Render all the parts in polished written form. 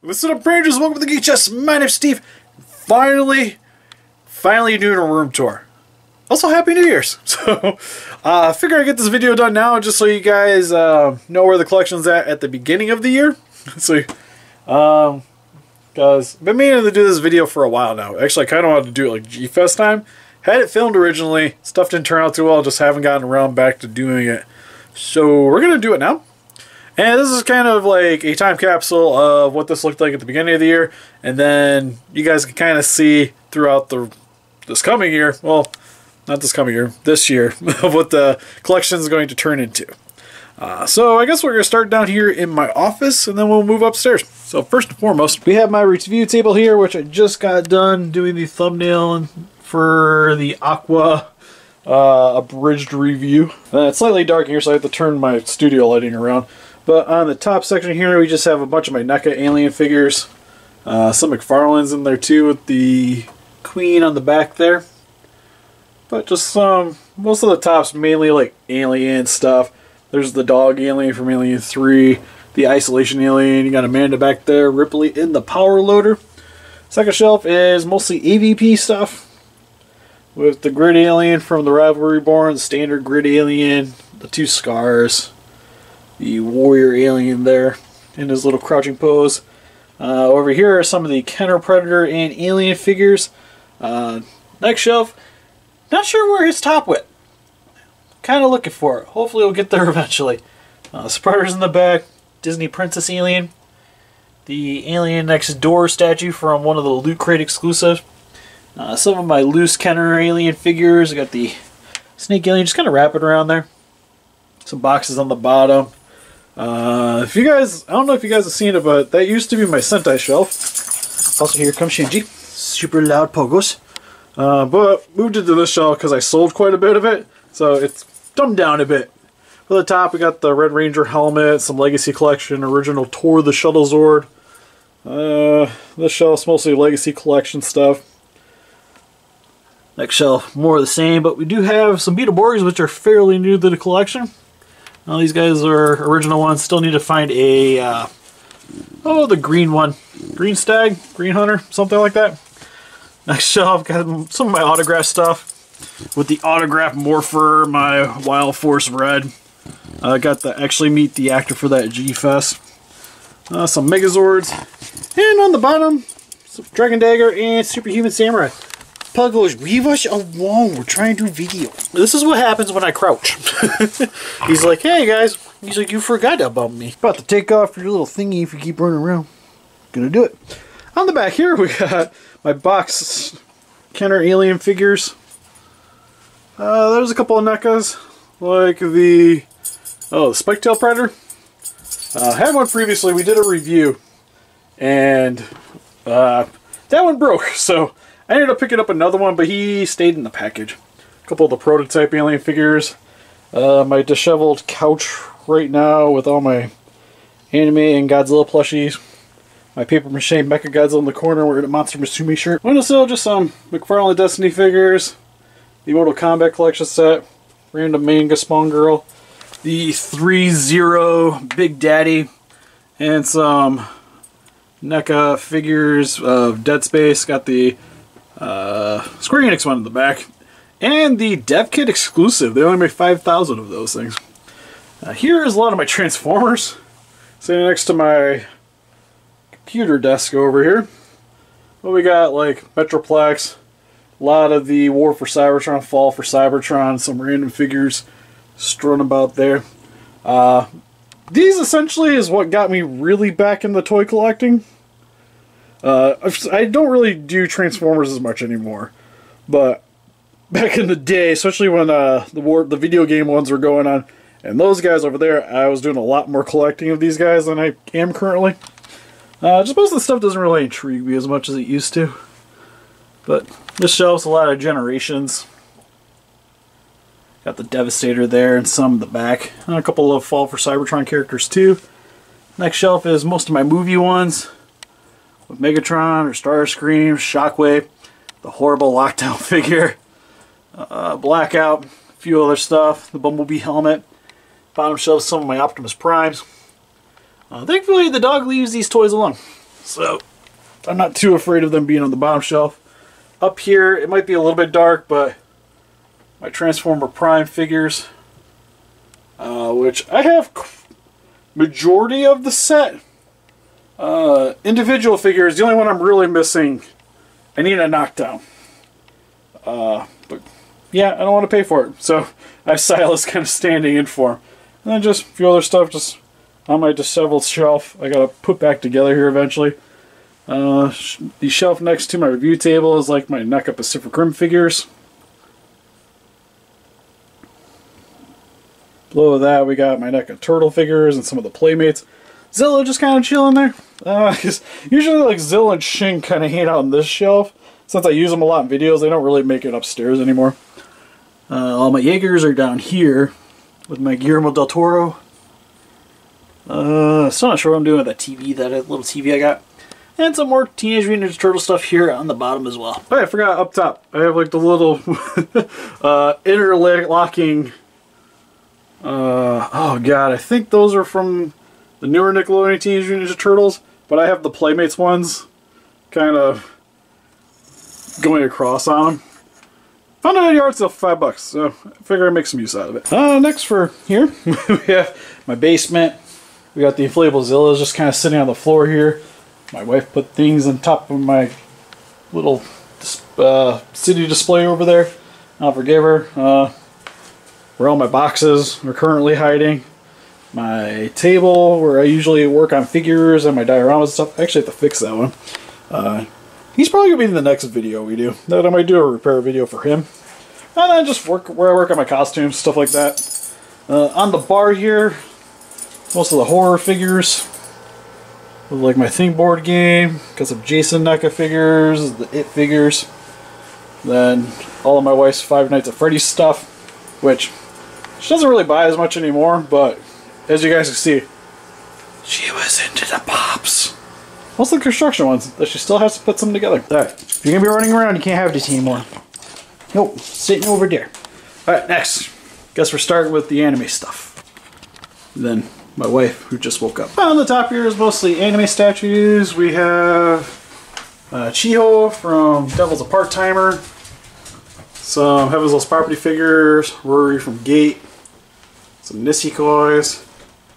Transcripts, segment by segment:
What's up, Rangers? Welcome to the Geek Chest. My name's Steve. Finally doing a room tour. Also, Happy New Year's. So, I figure I'd get this video done now just so you guys know where the collection's at the beginning of the year. So, because I've been meaning to do this video for a while now. Actually, I kind of wanted to do it like G-Fest time. Had it filmed originally. Stuff didn't turn out too well. Just haven't gotten around back to doing it. So, we're going to do it now. And this is kind of like a time capsule of what this looked like at the beginning of the year. And then you guys can kind of see throughout this coming year, well, not this coming year, this year, of what the collection is going to turn into. So I guess we're going to start down here in my office, and then we'll move upstairs. So first and foremost, we have my review table here, which I just got done doing the thumbnail for the Aqua abridged review. It's slightly dark here, so I have to turn my studio lighting around. But on the top section here, we just have a bunch of my NECA alien figures. Some McFarlane's in there too, with the Queen on the back there. But just most of the top's mainly like alien stuff. There's the dog alien from Alien 3, the isolation alien. You got Amanda back there, Ripley in the power loader. Second shelf is mostly AVP stuff, with the grid alien from the Rivalry Reborn, the standard grid alien, the two Scars, the warrior alien there in his little crouching pose. Over here are some of the Kenner Predator and alien figures. Next shelf, not sure where his top went. Kind of looking for it. Hopefully we'll get there eventually. Spreaders in the back, Disney Princess alien, the alien next door statue from one of the Loot Crate exclusives. Some of my loose Kenner alien figures. I got the snake alien just kind of wrapping around there. Some boxes on the bottom. If you guys, I don't know if you guys have seen it, but that used to be my Sentai shelf. Also, here comes Shinji. Super loud pogos. But moved it to this shelf because I sold quite a bit of it, so it's dumbed down a bit. For the top, we got the Red Ranger helmet, some Legacy Collection, original Tor the Shuttle Zord. This shelf's mostly Legacy Collection stuff. Next shelf, more of the same, but we do have some Beetleborgs, which are fairly new to the collection. These guys are original ones. Still need to find a, the green one. Green Stag? Green Hunter? Something like that. Next shelf, got some of my autograph stuff. With the autograph Morpher, my Wild Force Red. Got to actually meet the actor for that G-Fest. Some Megazords. And on the bottom, some Dragon Dagger and Superhuman Samurai. Puggos, leave us alone. We're trying to do video. This is what happens when I crouch. He's like, hey guys. He's like, you forgot about me. About to take off your little thingy if you keep running around. Gonna do it. On the back here, we got my box Kenner alien figures. There's a couple of NECAs, like the Spike-Tail Predator. I had one previously. We did a review, and that one broke, so I ended up picking up another one, but he stayed in the package. A couple of the prototype alien figures. My disheveled couch right now with all my anime and Godzilla plushies. My paper mache Mecha Godzilla in the corner wearing a Monster Musume shirt. Windowsill, just some McFarlane Destiny figures. The Mortal Kombat collection set. Random manga Spawn Girl. The 3-0 Big Daddy. And some NECA figures of Dead Space. Got the Square Enix one in the back. And the Dev Kit exclusive. They only make 5,000 of those things. Here is a lot of my Transformers. Sitting next to my computer desk over here. Well, we got like Metroplex, a lot of the War for Cybertron, Fall for Cybertron, some random figures strewn about there. These essentially is what got me really back into toy collecting. I don't really do Transformers as much anymore, but back in the day, especially when the video game ones were going on, and those guys over there, I was doing a lot more collecting of these guys than I am currently. Just most of the stuff doesn't really intrigue me as much as it used to. But this shelf's a lot of Generations. Got the Devastator there and some in the back. And a couple of Fall for Cybertron characters too. Next shelf is most of my movie ones. With Megatron or Starscream, Shockwave, the horrible Lockdown figure, Blackout, a few other stuff, the Bumblebee helmet. Bottom shelf, some of my Optimus Primes. Thankfully, the dog leaves these toys alone. So I'm not too afraid of them being on the bottom shelf. Up here, it might be a little bit dark, but my Transformer Prime figures, which I have majority of the set. Individual figures, the only one I'm really missing, I need a knockdown. But yeah, I don't want to pay for it. So I have Silas kind of standing in for him. And then just a few other stuff just on my disheveled shelf. I gotta put back together here eventually. The shelf next to my review table is like my NECA Pacific Rim figures. Below that we got my NECA Turtle figures and some of the Playmates. Zilla just kind of chilling there. Because usually like Zilla and Shin kind of hang out on this shelf. Since I use them a lot in videos, they don't really make it upstairs anymore. All my Jaegers are down here with my Guillermo del Toro. Still not sure what I'm doing with that TV, that little TV I got. And some more Teenage Mutant Ninja Turtle stuff here on the bottom as well. Oh, I forgot up top. I have like the little interlocking. Oh god, I think those are from the newer Nickelodeon Teenage Mutant Ninja Turtles. But I have the Playmates ones kind of going across on them. Found it at a yard sale for $5, so I figure I'd make some use out of it. Next for here, we have my basement. We got the inflatable Zillas just kind of sitting on the floor here. My wife put things on top of my little city display over there. I'll forgive her. Where all my boxes are currently hiding. My table where I usually work on figures and my dioramas and stuff. I actually have to fix that one. He's probably going to be in the next video we do. That I might do a repair video for him. And then just work where I work on my costumes, stuff like that. On the bar here, most of the horror figures. Like my Thing board game, because of Jason NECA figures, the It figures. Then all of my wife's Five Nights at Freddy's stuff, which she doesn't really buy as much anymore, but as you guys can see, she was into the pops. Most of the construction ones, that she still has to put some together. Alright, if you're going to be running around, you can't have this anymore. Nope, sitting over there. Alright, next. Guess we're starting with the anime stuff. Then my wife, who just woke up. On the top here is mostly anime statues. We have Chiho from Devil's a Part-Timer. Some Heaven's Lost Property figures. Rory from Gate. Some Nisekais.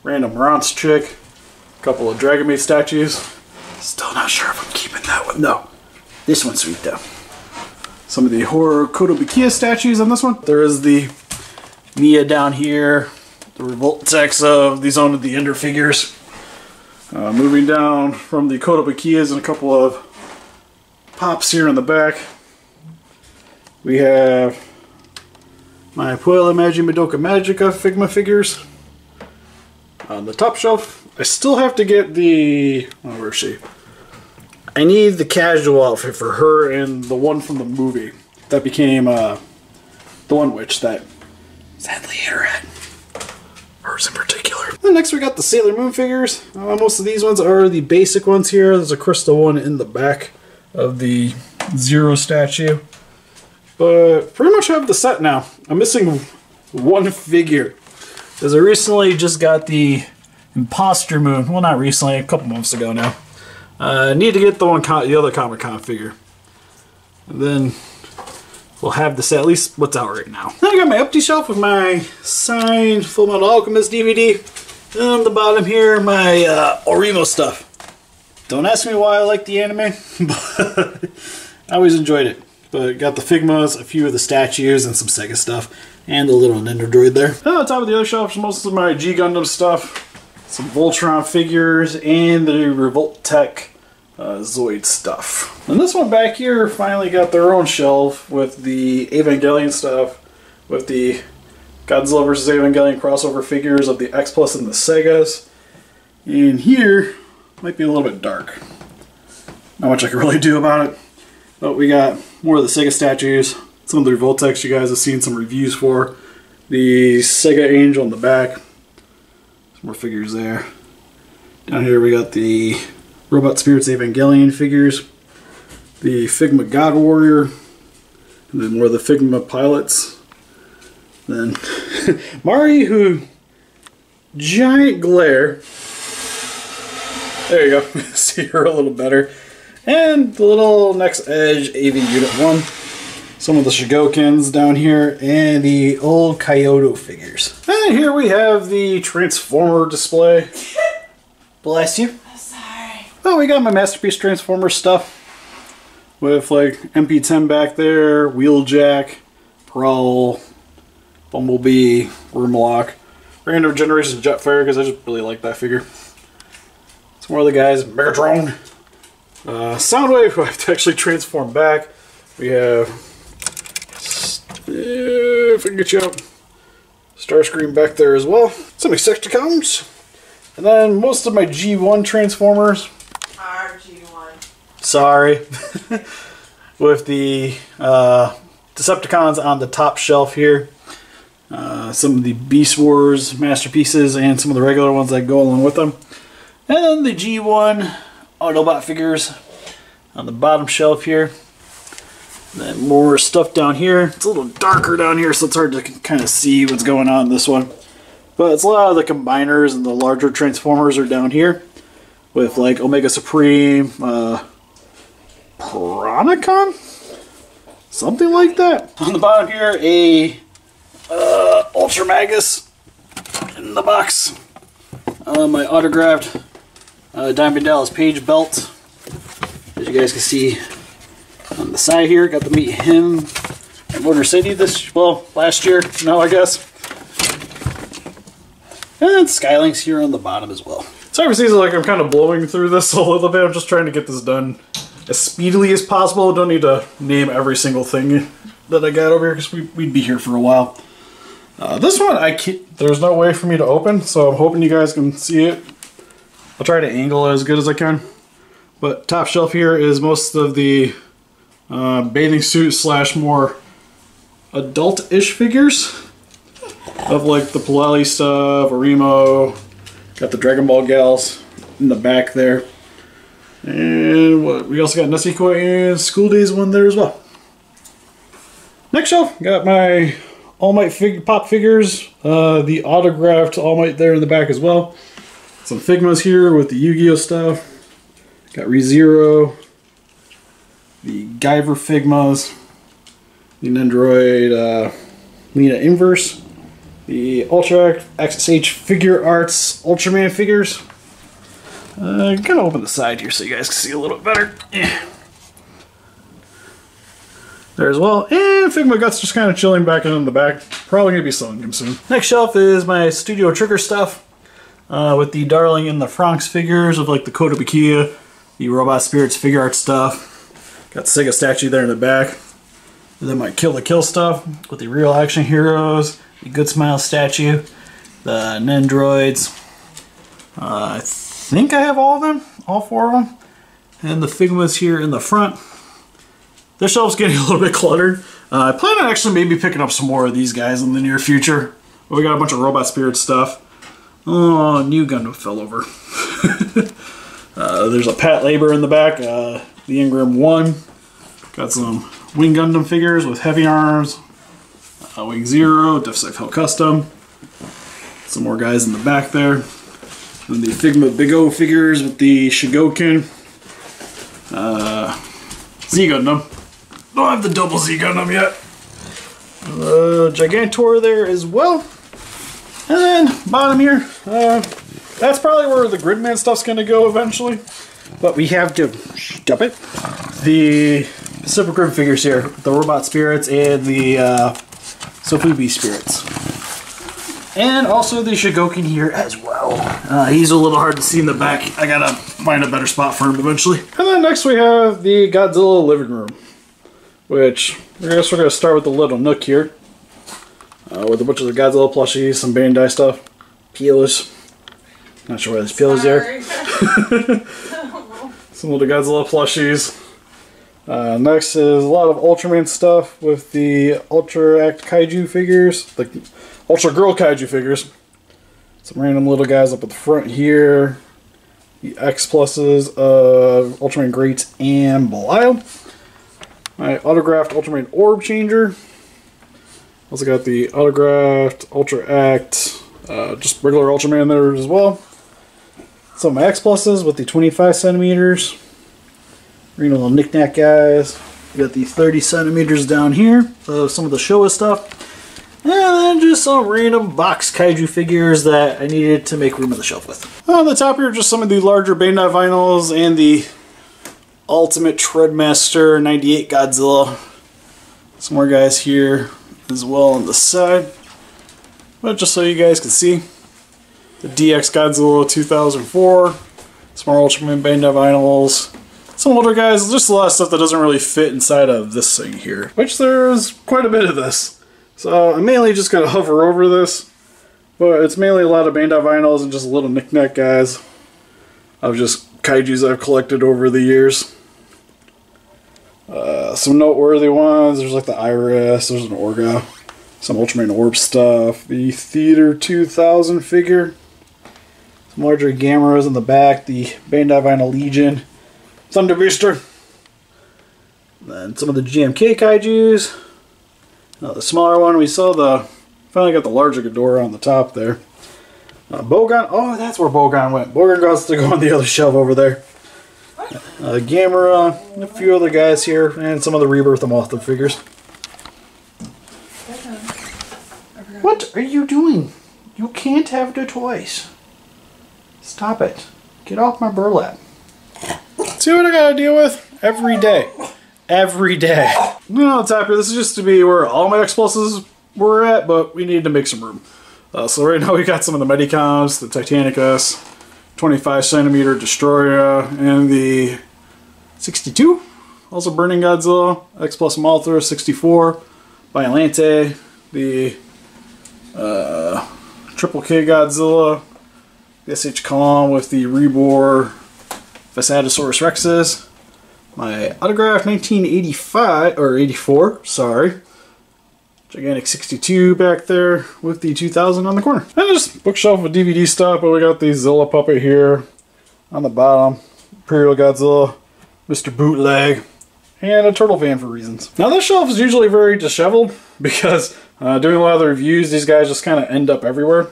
Random Ronce chick. A couple of Dragon Maid statues. Still not sure if I'm keeping that one. No. This one's sweet though. Some of the horror Kotobukiya statues on this one. There is the Mia down here. The Revoltex of the Zone of the Ender figures. Moving down from the Kotobukiyas and a couple of pops here in the back. We have my Puella Magi Madoka Magica Figma figures. On the top shelf, I still have to get the... Oh, where is she? I need the casual outfit for her and the one from the movie. That became the one witch that sadly hit her head. Hers in particular. And next we got the Sailor Moon figures. Most of these ones are the basic ones here. There's a crystal one in the back of the Zero statue. But pretty much have the set now. I'm missing one figure. Because I recently just got the Imposter Moon. Well, not recently, a couple months ago now. I need to get the other Comic-Con figure. And then we'll have the set, at least what's out right now. Then I got my empty shelf with my signed Full Metal Alchemist DVD. And on the bottom here, my Orimo stuff. Don't ask me why I like the anime, but I always enjoyed it. But got the Figmas, a few of the statues, and some Sega stuff. And the little Nintendo droid there. On the top of the other shelf is most of my G Gundam stuff. Some Voltron figures, and the Revoltech Zoid stuff. And this one back here finally got their own shelf with the Evangelion stuff, with the Godzilla vs. Evangelion crossover figures of the X Plus and the Segas. And here might be a little bit dark. Not much I can really do about it. But we got more of the Sega statues, some of the Revoltex you guys have seen some reviews for, the Sega Angel in the back, some more figures there. Down here we got the Robot Spirits Evangelion figures, the Figma God Warrior, and then more of the Figma Pilots. Then Mari, who giant glare. There you go. See her a little better. And the little Next Edge AV Unit 1. Some of the Shigokins down here. And the old Kyoto figures. And here we have the Transformer display. Bless you. I'm sorry. Oh, we got my Masterpiece Transformer stuff. With like MP10 back there, Wheeljack, Prowl, Bumblebee, Wormlock, Random Generations Jetfire, because I just really like that figure. Some more of the guys, Megatron, Soundwave, who I have to actually transform back. We have, if I can get you up, Starscream back there as well. Some Insecticons. And then most of my G1 Transformers. Our G1. Sorry. With the Decepticons on the top shelf here. Some of the Beast Wars masterpieces and some of the regular ones that go along with them. And then the G1 Autobot figures on the bottom shelf here. And then more stuff down here. It's a little darker down here, so it's hard to kind of see what's going on in this one. But it's a lot of the combiners and the larger Transformers are down here. With like Omega Supreme, Piranacon? Something like that. On the bottom here, a Ultramagus in the box. My autographed Diamond Dallas Page belt. As you guys can see on the side here, got to meet him at Motor City last year, now I guess. And Skylinks here on the bottom as well. Sorry for seeing like I'm kind of blowing through this a little bit. I'm just trying to get this done as speedily as possible. Don't need to name every single thing that I got over here because we'd be here for a while. This one, there's no way for me to open, so I'm hoping you guys can see it. I'll try to angle it as good as I can. But top shelf here is most of the bathing suit / more adult-ish figures of like the Pileli stuff, Arimo, got the Dragon Ball gals in the back there. And we also got Nessie and School Days one there as well. Next shelf, got my All Might pop figures, the autographed All Might there in the back as well. Some Figmas here with the Yu-Gi-Oh stuff. Got ReZero, the Guyver Figmas, the Nendroid Lena Inverse, the Ultra XSH Figure Arts Ultraman figures. I'm gonna open the side here so you guys can see a little bit better. Yeah. There as well. And Figma Guts just kind of chilling back in the back. Probably gonna be selling him soon. Next shelf is my Studio Trigger stuff. With the Darling and the Franks figures of like the Kotobukiya, the Robot Spirits figure art stuff. Got the Sega statue there in the back. And then my Kill the Kill stuff with the Real Action Heroes, the Good Smile statue, the Nendroids. I think I have all of them, all 4 of them. And the Figmas here in the front. This shelf's getting a little bit cluttered. I plan on actually maybe picking up some more of these guys in the near future. But we got a bunch of Robot Spirit stuff. Oh, new Gundam fell over. There's a Pat Labor in the back, the Ingram 1. Got some Wing Gundam figures with heavy arms. Wing Zero, Def Hell Custom. Some more guys in the back there. And the Figma Big O figures with the Shigokin. Z Gundam. Don't have the double Z Gundam yet. Gigantor there as well. And then bottom here, that's probably where the Gridman stuff's gonna go eventually. But we have to stop it. The Super Grid figures here, the Robot Spirits and the Sofubi Spirits. And also the Shigokin here as well. He's a little hard to see in the back. I gotta find a better spot for him eventually. And then next we have the Godzilla living room, which I guess we're gonna start with the little nook here. With a bunch of the Godzilla plushies, some Bandai stuff, peelers. Not sure why there's peelers there. Some of the Godzilla plushies. Next is a lot of Ultraman stuff with the Ultra Act Kaiju figures, like Ultra Girl Kaiju figures. Some random little guys up at the front here. The X pluses of Ultraman Greats and Belial. My autographed Ultraman Orb Changer. Also got the autographed Ultra Act, just regular Ultraman there as well. Some of my X pluses with the 25 centimeters. Little knick-knack guys. We got the 30 centimeters down here. So some of the Showa stuff. And then just some random box kaiju figures that I needed to make room on the shelf with. On the top here, just some of the larger Bandai vinyls and the Ultimate Treadmaster 98 Godzilla. Some more guys here as well on the side. But just so you guys can see, the DX Godzilla 2004, some more Ultraman Bandai vinyls, some older guys, just a lot of stuff that doesn't really fit inside of this thing here, which there's quite a bit of this. So I'm mainly just going to hover over this, but it's mainly a lot of Bandai vinyls and just little knick-knack guys of just kaijus I've collected over the years. Some noteworthy ones, there's like the Iris, there's an Orga, some Ultraman Orb stuff, the Theater 2000 figure, some larger Gameras in the back, the Bandai Vinyl Legion, Thunder Booster, then some of the GMK kaijus. The smaller one, we saw finally got the larger Ghidorah on the top there. Bogon, oh that's where Bogon went. Bogon got to go on the other shelf over there. Gamera, a few other guys here, and some of the Rebirth of Mothra figures. What are you doing? You can't have the toys. Stop it. Get off my burlap. See what I gotta deal with? Every day. Every day. No, top here, this is just to be where all my X-Pluses were at, but we need to make some room. So right now we got some of the Medicoms, the Titanicus, 25 centimeter Destroyer, and the 62. Also Burning Godzilla, X-Plus Mothra, 64. Violante, the Triple K Godzilla, the SH Kong with the Rebor Fasadasaurus Rexes. My autograph 1985, or 84, sorry. Gigantic 62 back there with the 2000 on the corner. And just bookshelf with DVD stuff, but we got the Zilla puppet here on the bottom. Imperial Godzilla, Mr. Bootleg, and a turtle fan for reasons. Now this shelf is usually very disheveled because doing a lot of the reviews, these guys just kind of end up everywhere.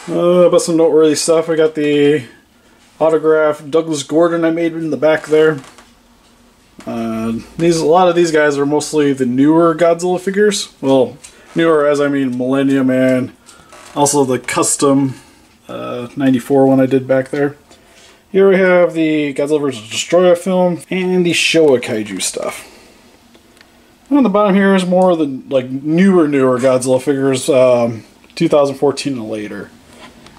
But some noteworthy stuff. I got the autograph Douglas Gordon I made in the back there. A lot of these guys are mostly the newer Godzilla figures. Well, newer as I mean Millennium and also the custom 94 one I did back there. Here we have the Godzilla vs. Destroyer film and the Showa Kaiju stuff. And on the bottom here is more of the newer Godzilla figures, 2014 and later.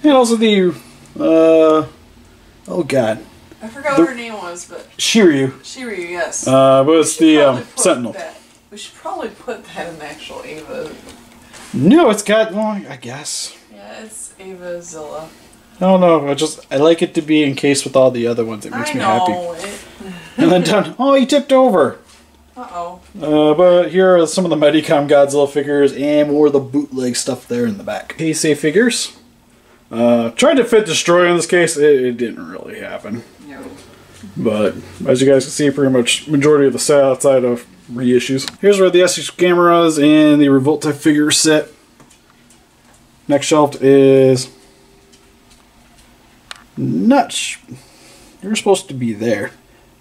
And also the oh god. I forgot what her name was, but... Shiryu. Shiryu, yes. But it's the Sentinel. We should probably put that in the actual Ava. No, it's got, well, I guess. Yeah, it's Ava Zilla. I don't know, I like it to be encased with all the other ones. It makes me happy. And then done, oh, he tipped over. Uh-oh. But here are some of the Medicom Godzilla figures and more of the bootleg stuff there in the back. Heisei figures. Tried to fit Destroyer in this case, it didn't really happen. No. But as you guys can see, pretty much majority of the set outside of reissues. Here's where the SH Gameras and the Revolt type figures sit. Next shelf is nuts. You're supposed to be there.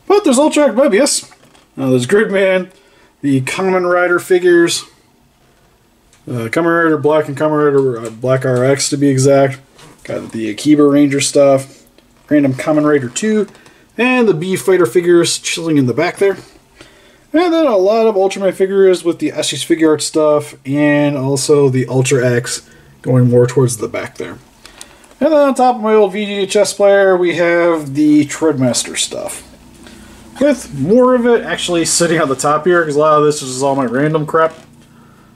But there's Ultra Mobius. There's Gridman, the Kamen Rider figures. Kamen Rider Black and Kamen Rider Black RX to be exact. Got the Akiba Ranger stuff, random Kamen Rider 2, and the B Fighter figures chilling in the back there. And then a lot of Ultraman figures with the SH Figure Art stuff, and also the Ultra X going more towards the back there. And then on top of my old VHS player, we have the Treadmaster stuff. With more of it actually sitting on the top here, because a lot of this is all my random crap.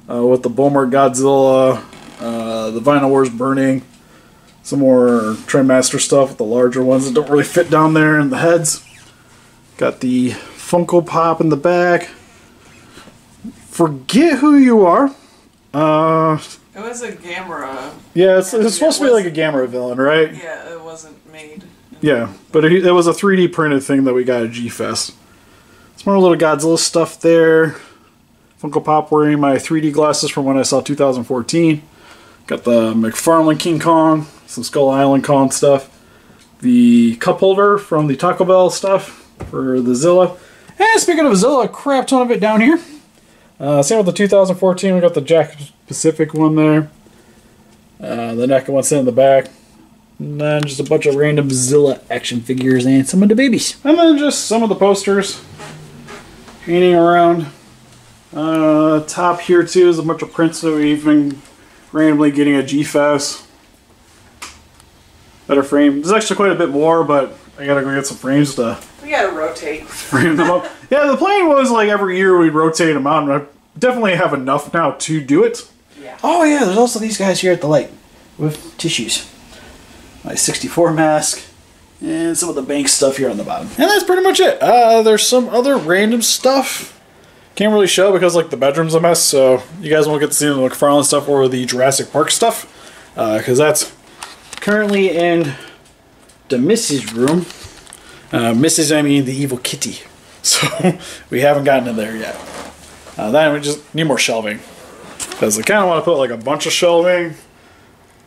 With the Bomber Godzilla, the Vinyl Wars Burning, some more Treadmaster stuff with the larger ones that don't really fit down there in the heads. Got the Funko Pop in the back. Forget who you are. It was a Gamera. Yeah, it's supposed to be like a Gamera villain, right? Yeah, it wasn't made. Yeah, but it was a 3D printed thing that we got at G-Fest. Some more little Godzilla stuff there. Funko Pop wearing my 3D glasses from when I saw 2014. Got the McFarlane King Kong, some Skull Island Kong stuff. the cup holder from the Taco Bell stuff for the Zilla. And speaking of Zilla, a crap ton of it down here. Same with the 2014, we got the Jack Pacific one there. The NECA one sitting in the back. And then just a bunch of random Zilla action figures and some of the babies. And then just some of the posters hanging around. Top here too is a bunch of prints that we've been randomly getting at GFest. Better frame. There's actually quite a bit more, but I gotta go get some frames to... We gotta rotate. Frame them up. Yeah, the plan was like every year we'd rotate them out, and I definitely have enough now to do it. Yeah. Oh yeah, there's also these guys here at the light with tissues. My 64 mask, and some of the bank stuff here on the bottom. And that's pretty much it. There's some other random stuff. Can't really show because like the bedroom's a mess, so you guys won't get to see the McFarlane stuff or the Jurassic Park stuff. Because that's currently in the Mrs. room. Mrs. I mean the evil kitty. So we haven't gotten in there yet. Then we just need more shelving. Because I kind of want to put like a bunch of shelving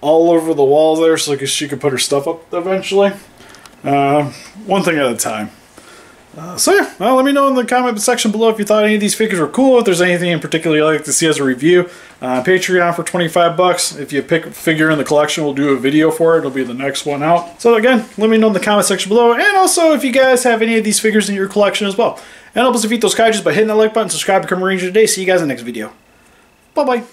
all over the walls there so she could put her stuff up eventually. One thing at a time. So yeah, well, let me know in the comment section below if you thought any of these figures were cool, if there's anything in particular you'd like to see as a review. Patreon for 25 bucks. If you pick a figure in the collection, we'll do a video for it. It'll be the next one out. So again, let me know in the comment section below, and also if you guys have any of these figures in your collection as well. And help us defeat those kaijus by hitting that like button, subscribe, become a ranger today. See you guys in the next video. Bye-bye.